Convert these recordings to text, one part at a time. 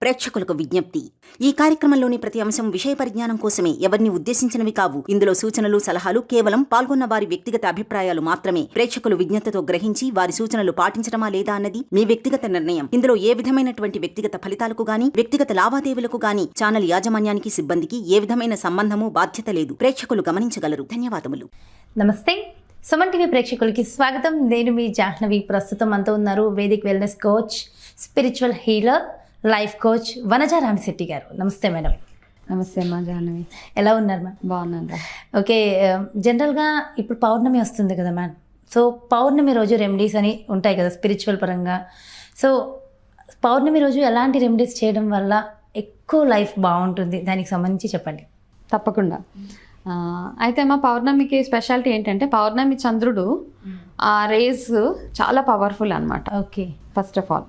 ప్రేక్షకులకు విజ్ఞప్తి. ఈ కార్యక్రమంలోని ప్రతి అంశం విషయ పరిజ్ఞానం కోసమే, ఎవరిని ఉద్దేశించినవి కావు. ఇందులో సూచనలు, సలహాలు కేవలం పాల్గొన్న వారి వ్యక్తిగత అభిప్రాయాలు మాత్రమే. ప్రేక్షకులు విజ్ఞతతో గ్రహించి వారి సూచనలు పాటించడమా లేదా అన్నది మీ వ్యక్తిగత నిర్ణయం. ఇందులో ఏ విధమైనటువంటి వ్యక్తిగత ఫలితాలకు గాని, వ్యక్తిగత లావాదేవీలకు గాని ఛానల్ యాజమాన్యానికి, సిబ్బందికి ఏ విధమైన సంబంధము, బాధ్యత లేదు. ప్రేక్షకులు గమనించగలరు. ధన్యవాదములు. నమస్తే, సుమన్ టీవీ ప్రేక్షకులకి స్వాగతం. నేను మీ జాహ్నవి. ప్రస్తుతం అంతా ఉన్నారు Vedic wellness coach, spiritual healer, life coach Vanaja Ramisetti గారు. నమస్తే మేడం. నమస్తే అమ్మా జాహ్నవి. ఎలా ఉన్నారు మ్యామ్? బాగున్నాను. ఓకే, జనరల్గా ఇప్పుడు పౌర్ణమి వస్తుంది కదా మ్యామ్. సో పౌర్ణమి రోజు రెమెడీస్ అని ఉంటాయి కదా స్పిరిచువల్ పరంగా. సో పౌర్ణమి రోజు ఎలాంటి రెమెడీస్ చేయడం వల్ల ఎక్కువ లైఫ్ బాగుంటుంది, దానికి సంబంధించి చెప్పండి. తప్పకుండా. అయితే అమ్మా, పౌర్ణమికి స్పెషాలిటీ ఏంటంటే పౌర్ణమి చంద్రుడు ఆ రేస్ చాలా పవర్ఫుల్ అనమాట. ఓకే, ఫస్ట్ ఆఫ్ ఆల్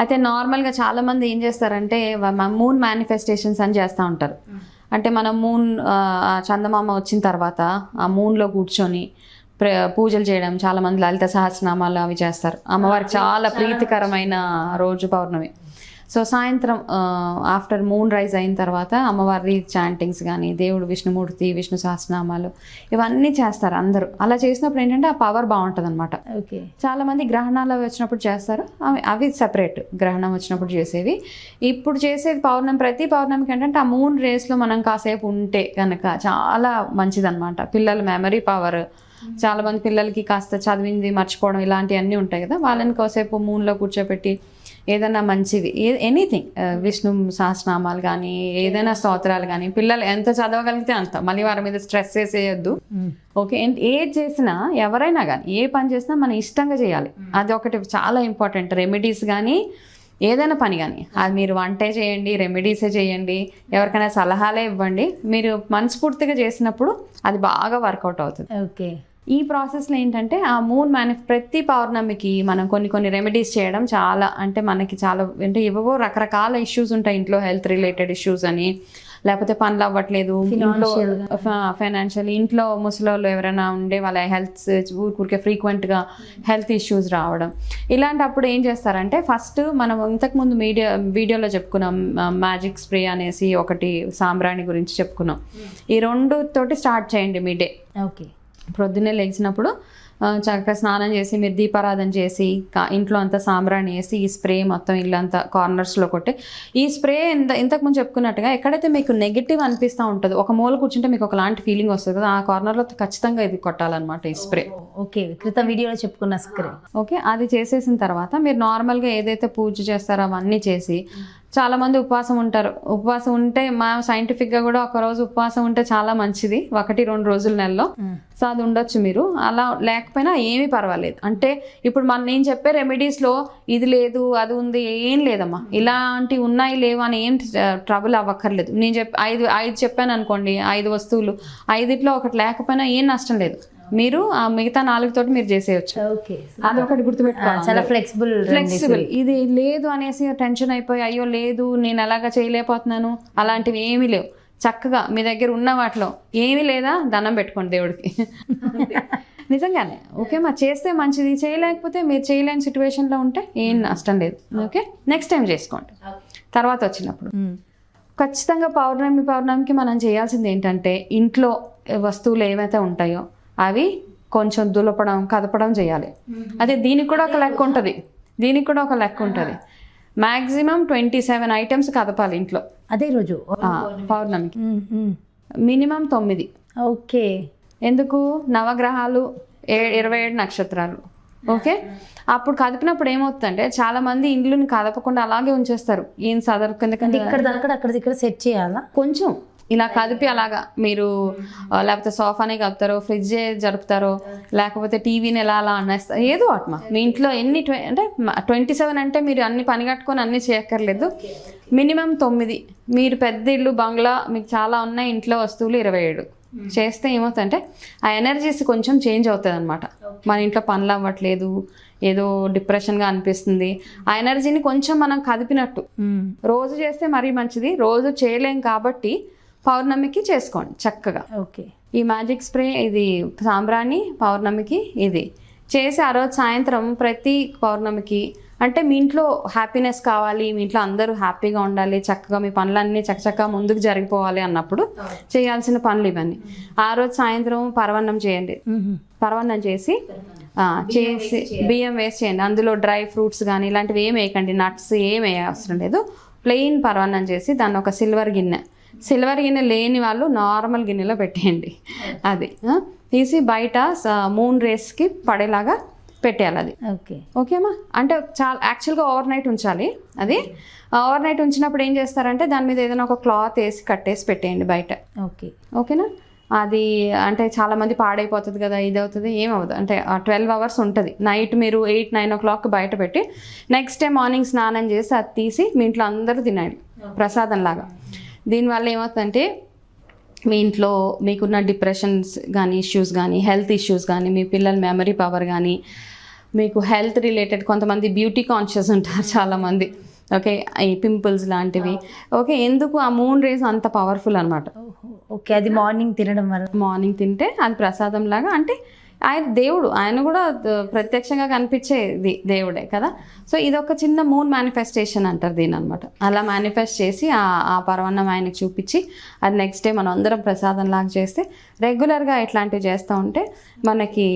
అయితే నార్మల్గా చాలామంది ఏం చేస్తారంటే మూన్ మేనిఫెస్టేషన్స్ అని చేస్తూ ఉంటారు. అంటే మనం మూన్ చందమామ వచ్చిన తర్వాత ఆ మూన్లో కూర్చొని పూజలు చేయడం, చాలామంది లలిత సహస్రనామాలు అవి చేస్తారు. అమ్మవారికి చాలా ప్రీతికరమైన రోజు పౌర్ణమి. సో సాయంత్రం ఆఫ్టర్ మూన్ రైజ్ అయిన తర్వాత అమ్మవారి చాంటింగ్స్ కానీ, దేవుడు విష్ణుమూర్తి, విష్ణు సహస్రనామాలు ఇవన్నీ చేస్తారు అందరూ. అలా చేసినప్పుడు ఏంటంటే ఆ పవర్ బాగుంటుంది అనమాట. ఓకే, చాలామంది గ్రహణాలు అవి వచ్చినప్పుడు చేస్తారు, అవి సెపరేట్. గ్రహణం వచ్చినప్పుడు చేసేవి. ఇప్పుడు చేసేది పౌర్ణమి. ప్రతి పౌర్ణమికి ఏంటంటే ఆ మూన్ రేస్లో మనం కాసేపు ఉంటే కనుక చాలా మంచిదన్నమాట. పిల్లల మెమరీ పవర్, చాలామంది పిల్లలకి కాస్త చదివింది మర్చిపోవడం ఇలాంటివన్నీ ఉంటాయి కదా, వాళ్ళని కాసేపు మూన్లో కూర్చోబెట్టి ఏదైనా మంచివి, ఎనీథింగ్, విష్ణు సహస్రనామాలు కానీ, ఏదైనా స్తోత్రాలు కానీ, పిల్లలు ఎంత చదవగలిగితే అంత, మళ్ళీ వారి మీద స్ట్రెస్ వేసేయద్దు. ఓకే, ఏది చేసినా, ఎవరైనా కానీ ఏ పని చేసినా మనం ఇష్టంగా చేయాలి. అది ఒకటి చాలా ఇంపార్టెంట్. రెమెడీస్ కానీ ఏదైనా పని కానీ, అది మీరు వంటే చేయండి, రెమెడీసే చేయండి, ఎవరికైనా సలహాలే ఇవ్వండి, మీరు మనస్ఫూర్తిగా చేసినప్పుడు అది బాగా వర్కౌట్ అవుతుంది. ఓకే, ఈ ప్రాసెస్లో ఏంటంటే ఆ మూన్ ప్రతి పౌర్ణమికి మనం కొన్ని రెమెడీస్ చేయడం చాలా, అంటే మనకి చాలా, అంటే ఏవో రకరకాల ఇష్యూస్ ఉంటాయి ఇంట్లో, హెల్త్ రిలేటెడ్ ఇష్యూస్ అని, లేకపోతే పనులు అవ్వట్లేదు, ఇంట్లో ఫైనాన్షియల్, ఇంట్లో ముసలోళ్ళు ఎవరైనా ఉండే వాళ్ళ హెల్త్ ఊరికే ఫ్రీక్వెంట్గా హెల్త్ ఇష్యూస్ రావడం, ఇలాంటప్పుడు ఏం చేస్తారంటే ఫస్ట్ మనం ఇంతకుముందు వీడియోలో చెప్పుకున్నాం, మ్యాజిక్ స్ప్రే అనేసి ఒకటి, సాంబ్రాణి గురించి చెప్పుకున్నాం. ఈ రెండుతోటి స్టార్ట్ చేయండి మీ డే. ఓకే, ప్రొద్దున్నే లేచినప్పుడు చక్కగా స్నానం చేసి మీరు దీపారాధన చేసి ఇంట్లో అంతా సాంబ్రాణి వేసి ఈ స్ప్రే మొత్తం ఇల్లంతా కార్నర్స్లో కొట్టి, ఈ స్ప్రే ఇంతకుముందు చెప్పుకున్నట్టుగా ఎక్కడైతే మీకు నెగిటివ్ అనిపిస్తూ ఉంటుందో, ఒక మూల కూర్చుంటే మీకు ఒకలాంటి ఫీలింగ్ వస్తుంది కదా, ఆ కార్నర్లో ఖచ్చితంగా ఇది కొట్టాలన్నమాట ఈ స్ప్రే. ఓకే, క్రితం వీడియోలో చెప్పుకున్న స్ప్రే. ఓకే, అది చేసేసిన తర్వాత మీరు నార్మల్గా ఏదైతే పూజ చేస్తారో అవన్నీ చేసి, చాలామంది ఉపవాసం ఉంటారు. ఉపవాసం ఉంటే సైంటిఫిక్గా కూడా ఒకరోజు ఉపవాసం ఉంటే చాలా మంచిది, 1-2 రోజుల నెలలో. సో అది ఉండొచ్చు మీరు. అలా లేకపోయినా ఏమీ పర్వాలేదు. అంటే ఇప్పుడు నేను చెప్పే రెమెడీస్లో ఇది లేదు అది ఉంది ఏం లేదమ్మా, ఇలాంటివి ఉన్నాయి లేవు అని ఏం ట్రబుల్ అవ్వక్కర్లేదు. నేను ఐదు చెప్పాను అనుకోండి, 5 వస్తువులు, 5లో ఒకటి లేకపోయినా ఏం నష్టం లేదు. మీరు ఆ మిగతా 4 తోటి మీరు చేసేయచ్చు. అది ఒకటి గుర్తుపెట్టుకోవాలి, చాలా ఫ్లెక్సిబుల్. ఇది లేదు అనేసి టెన్షన్ అయిపోయి అయ్యో లేదు నేను ఎలాగా చేయలేకపోతున్నాను అలాంటివి ఏమీ లేవు. చక్కగా మీ దగ్గర ఉన్న వాటిలో ఏమీ లేదా దండం పెట్టుకోండి దేవుడికి. నిజంగానే ఓకే మా చేస్తే మంచిది, చేయలేకపోతే మీరు చేయలేని సిచ్యువేషన్లో ఉంటే ఏం నష్టం లేదు. ఓకే, నెక్స్ట్ టైం చేసుకోండి. తర్వాత వచ్చినప్పుడు ఖచ్చితంగా పౌర్ణమికి మనం చేయాల్సింది ఏంటంటే, ఇంట్లో వస్తువులు ఏవైతే ఉంటాయో అవి కొంచెం దులపడం, కదపడం చేయాలి. అదే దీనికి కూడా ఒక లెక్క ఉంటుంది. మ్యాక్సిమం 27 ఐటమ్స్ కదపాలి ఇంట్లో అదే రోజు పౌర్ణమికి. మినిమం 9. ఓకే, ఎందుకు? నవగ్రహాలు, 27 నక్షత్రాలు. ఓకే, అప్పుడు కదిపినప్పుడు ఏమవుతుందంటే చాలా మంది ఇండ్లుని కదపకుండా అలాగే ఉంచేస్తారు. ఏం సదరు కిందకంటే ఇక్కడ సెట్ చేయాలా, కొంచెం ఇలా కదిపి అలాగా మీరు లేకపోతే సోఫానే కలుపుతారో, ఫ్రిడ్జే జరుపుతారో, లేకపోతే టీవీని ఎలా అలా అనేస్తారు, ఏదో అట్మా మీ ఇంట్లో ఎన్ని అంటే 27 అంటే మీరు అన్ని పని కట్టుకొని అన్నీ చేయక్కర్లేదు. మినిమం 9. మీరు పెద్ద ఇల్లు, బంగ్లా మీకు చాలా ఉన్నాయి, ఇంట్లో వస్తువులు 27 చేస్తే ఏమవుతుందంటే ఆ ఎనర్జీస్ కొంచెం చేంజ్ అవుతుంది అనమాట. మన ఇంట్లో పనులు అవ్వట్లేదు, ఏదో డిప్రెషన్గా అనిపిస్తుంది, ఆ ఎనర్జీని కొంచెం మనం కదిపినట్టు రోజు చేస్తే మరీ మంచిది. రోజు చేయలేం కాబట్టి పౌర్ణమికి చేసుకోండి చక్కగా. ఓకే, ఈ మ్యాజిక్ స్ప్రే, ఇది సాంబ్రాణి పౌర్ణమికి ఇది చేసి ఆ రోజు సాయంత్రం ప్రతి పౌర్ణమికి అంటే మీ ఇంట్లో హ్యాపీనెస్ కావాలి, మీ ఇంట్లో అందరూ హ్యాపీగా ఉండాలి, చక్కగా మీ పనులన్నీ చక్కచక్క ముందుకు జరిగిపోవాలి అన్నప్పుడు చేయాల్సిన పనులు ఇవన్నీ. ఆ రోజు సాయంత్రం పరవన్నం చేయండి. పరవన్నం చేసి బియ్యం వేసి చేయండి. అందులో డ్రై ఫ్రూట్స్ కానీ ఇలాంటివి ఏమి వేయకండి, నట్స్ ఏమి వేయ అవసరం లేదు. ప్లెయిన్ పరవన్నం చేసి దాన్ని ఒక సిల్వర్ గిన్నె లేని వాళ్ళు నార్మల్ గిన్నెలో పెట్టేయండి. అది తీసి బయట మూన్ రేస్కి పడేలాగా పెట్టేయాలి. అది ఓకేమా? అంటే చాలా యాక్చువల్గా ఓవర్ నైట్ ఉంచాలి. అది ఓవర్ నైట్ ఉంచినప్పుడు ఏం చేస్తారంటే దాని మీద ఏదైనా ఒక క్లాత్ వేసి కట్టేసి పెట్టేయండి బయట. ఓకేనా? అది అంటే చాలామంది పాడైపోతుంది కదా, ఇది అవుతుంది, ఏమవుతుంది అంటే 12 hours ఉంటుంది. నైట్ మీరు 8-9 o'clock బయట పెట్టి నెక్స్ట్ డే మార్నింగ్ స్నానం చేసి అది తీసి మీ ఇంట్లో అందరూ తినండి ప్రసాదంలాగా. దీనివల్ల ఏమవుతుందంటే మీ ఇంట్లో మీకున్న డిప్రెషన్స్ కానీ ఇష్యూస్ కానీ హెల్త్ ఇష్యూస్ కానీ మీ పిల్లల మెమరీ పవర్ కానీ మీకు హెల్త్ రిలేటెడ్ కొంతమంది బ్యూటీ కాన్షియస్ ఉంటారు చాలామంది. ఓకే, ఈ పింపుల్స్ లాంటివి. ఓకే, ఎందుకు ఆ మూన్ రేస్ అంత పవర్ఫుల్ అనమాట. ఓకే, అది మార్నింగ్ తినడం వల్ల, మార్నింగ్ తింటే అది ప్రసాదం లాగా. అంటే ఆయన దేవుడు, ఆయన కూడా ప్రత్యక్షంగా కనిపించేది దేవుడే కదా. సో ఇది ఒక చిన్న మూన్ మేనిఫెస్టేషన్ అంటారు దీని అనమాట. అలా మేనిఫెస్ట్ చేసి ఆ పరవన్నం ఆయనకి చూపించి అది నెక్స్ట్ డే మనం అందరం ప్రసాదం లాగా చేస్తే రెగ్యులర్గా ఇట్లాంటివి చేస్తూ ఉంటే మనకి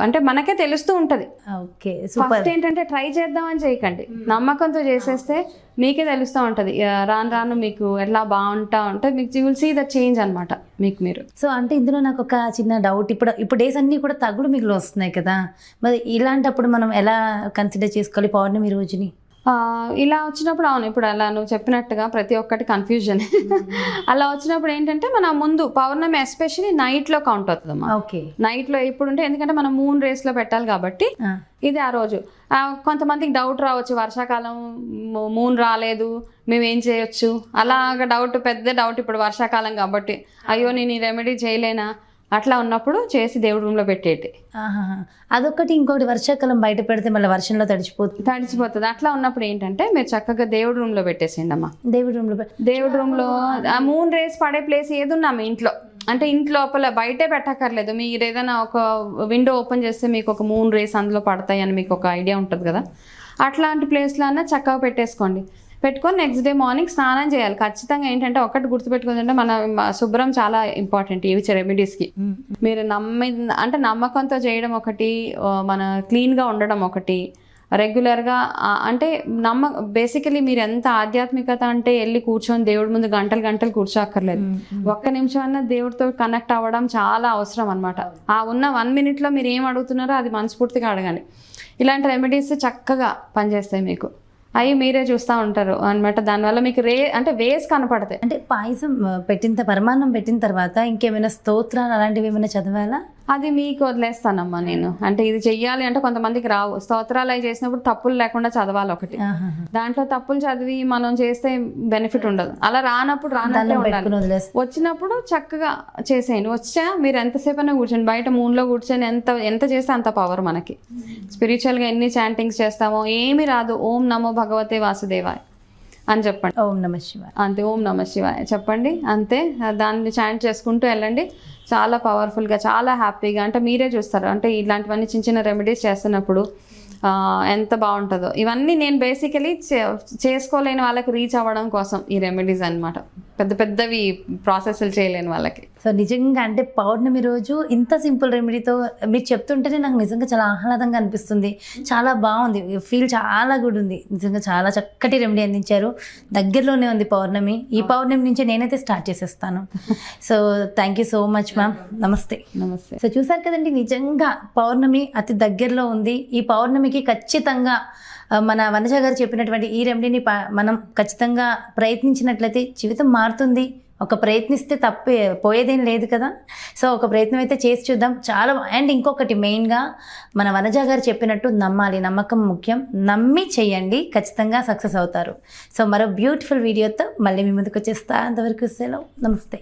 అంటే మనకే తెలుస్తూ ఉంటుంది. ఓకే, ఫస్ట్ ఏంటంటే ట్రై చేద్దామని చేయకండి, నమ్మకంతో చేసేస్తే మీకే తెలుస్తూ ఉంటుంది. రాను రాను మీకు ఎట్లా బాగుంటా ఉంటుంది, మీకు you will see the change అనమాట మీకు మీరు. సో అంటే ఇందులో నాకు ఒక చిన్న డౌట్, ఇప్పుడు డేస్ అన్నీ కూడా తగ్గుడు మిగులు వస్తున్నాయి కదా, మరి ఇలాంటప్పుడు మనం ఎలా కన్సిడర్ చేసుకోవాలి పౌర్ణమి రోజుని? ఇలా వచ్చినప్పుడు అవును, ఇప్పుడు అలా నువ్వు చెప్పినట్టుగా ప్రతి ఒక్కటి కన్ఫ్యూజన్. అలా వచ్చినప్పుడు ఏంటంటే మన ముందు పౌర్ణమి ఎస్పెషల్లీ నైట్లో కౌంట్ అవుతుందమ్మా. ఓకే, నైట్లో ఇప్పుడుంటే ఎందుకంటే మనం మూన్ రేస్లో పెట్టాలి కాబట్టి ఇది ఆ రోజు. కొంతమందికి డౌట్ రావచ్చు, వర్షాకాలం మూన్ రాలేదు మేము ఏం చేయొచ్చు, అలాగ డౌట్, పెద్ద డౌట్. ఇప్పుడు వర్షాకాలం కాబట్టి అయ్యో నేను ఈ రెమెడీ చేయలేనా, అట్లా ఉన్నప్పుడు చేసి దేవుడి రూమ్లో పెట్టేటి. అదొకటి. ఇంకోటి, వర్షాకాలం బయట పెడితే మళ్ళీ వర్షంలో తడిచిపోతుంది. అట్లా ఉన్నప్పుడు ఏంటంటే మీరు చక్కగా దేవుడి రూమ్లో పెట్టేసేయండి అమ్మా. దేవుడి రూమ్లో ఆ మూన్ రేస్ పడే ప్లేస్ ఏదున్నా మీ ఇంట్లో, అంటే ఇంట్లో లోపల బయటే పెట్టక్కర్లేదు. మీరు ఏదైనా ఒక విండో ఓపెన్ చేస్తే మీకు ఒక మూన్ రేస్ అందులో పడతాయి అని మీకు ఒక ఐడియా ఉంటుంది కదా, అట్లాంటి ప్లేస్లో అన్నా చక్కగా పెట్టేసుకోండి. పెట్టుకొని నెక్స్ట్ డే మార్నింగ్ స్నానం చేయాలి ఖచ్చితంగా. ఏంటంటే ఒకటి గుర్తుపెట్టుకుంటే మన శుభ్రం చాలా ఇంపార్టెంట్ ఈ రెమెడీస్కి. మీరు నమ్మకంతో చేయడం ఒకటి, మన క్లీన్గా ఉండడం ఒకటి, రెగ్యులర్గా అంటే బేసికలీ మీరు ఎంత ఆధ్యాత్మికత అంటే వెళ్ళి కూర్చొని దేవుడి ముందు గంటలు కూర్చోక్కర్లేదు. ఒక్క నిమిషం అన్నా దేవుడితో కనెక్ట్ అవ్వడం చాలా అవసరం అనమాట. ఆ ఉన్న 1 minute మీరు ఏం అడుగుతున్నారో అది మనస్ఫూర్తిగా అడగండి. ఇలాంటి రెమెడీస్ చక్కగా పనిచేస్తాయి మీకు. అవి మీరే చూస్తూ ఉంటారు అనమాట. దానివల్ల మీకు అంటే వేస్ కనపడతాయి. అంటే పాయసం పరమాన్నం పెట్టిన తర్వాత ఇంకేమైనా స్తోత్రాలు అలాంటివి ఏమైనా చదవాలా? అది మీకు వదిలేస్తానమ్మా నేను. అంటే ఇది చెయ్యాలి అంటే కొంతమందికి రావు. స్తోత్రాలు అవి చేసినప్పుడు తప్పులు లేకుండా చదవాలి ఒకటి. దాంట్లో తప్పులు చదివి మనం చేస్తే బెనిఫిట్ ఉండదు. అలా రానప్పుడు రానట్లే ఉండాలి. వచ్చినప్పుడు చక్కగా చేసేయండి. వచ్చా మీరు ఎంతసేపు అయినా కూర్చోండి, బయట మూన్లో కూర్చొని ఎంత చేస్తే అంత పవర్ మనకి. స్పిరిచువల్గా ఎన్ని చాంటింగ్స్ చేస్తామో ఏమీ రాదు. ఓం నమో భగవతే వాసుదేవాయ అని చెప్పండి. ఓం నమ శివాయ అంతే, ఓం నమ శివాయ చెప్పండి అంతే. దాన్ని చాంట్ చేసుకుంటూ వెళ్ళండి. చాలా పవర్ఫుల్గా, చాలా హ్యాపీగా, అంటే మీరే చూస్తారు. అంటే ఇలాంటివన్నీ చిన్న రెమెడీస్ చేస్తున్నప్పుడు ఎంత బాగుంటుందో. ఇవన్నీ నేను బేసికలీ చేసుకోలేని వాళ్ళకి రీచ్ అవ్వడం కోసం ఈ రెమెడీస్ అనమాట. పెద్దవి ప్రాసెస్లు చేయలేని వాళ్ళకి. సో నిజంగా అంటే పౌర్ణమి రోజు ఇంత సింపుల్ రెమెడీతో మీరు చెప్తుంటేనే నాకు నిజంగా చాలా ఆహ్లాదంగా అనిపిస్తుంది. చాలా బాగుంది, ఫీల్ చాలా గుడ్ ఉంది. నిజంగా చాలా చక్కటి రెమెడీ అందించారు. దగ్గరలోనే ఉంది పౌర్ణమి. ఈ పౌర్ణమి నుంచే నేనైతే స్టార్ట్ చేసేస్తాను. So thank you so much ma'am. నమస్తే. సో చూసారు కదండి, నిజంగా పౌర్ణమి అతి దగ్గరలో ఉంది. ఈ పౌర్ణమికి ఖచ్చితంగా మన వనజ గారు చెప్పినటువంటి ఈ రెమెడీని మనం ఖచ్చితంగా ప్రయత్నించినట్లయితే జీవితం మారుతుంది. ఒక ప్రయత్నిస్తే పోయేదేం లేదు కదా. సో ఒక ప్రయత్నం అయితే చేసి చూద్దాం. చాలా. అండ్ ఇంకొకటి మెయిన్గా మన వనజ గారు చెప్పినట్టు నమ్మాలి, నమ్మకం ముఖ్యం. నమ్మి చెయ్యండి, ఖచ్చితంగా సక్సెస్ అవుతారు. సో మరో బ్యూటిఫుల్ వీడియోతో మళ్ళీ మీ ముందుకు వచ్చేస్తా. అంతవరకు సెలవు. నమస్తే.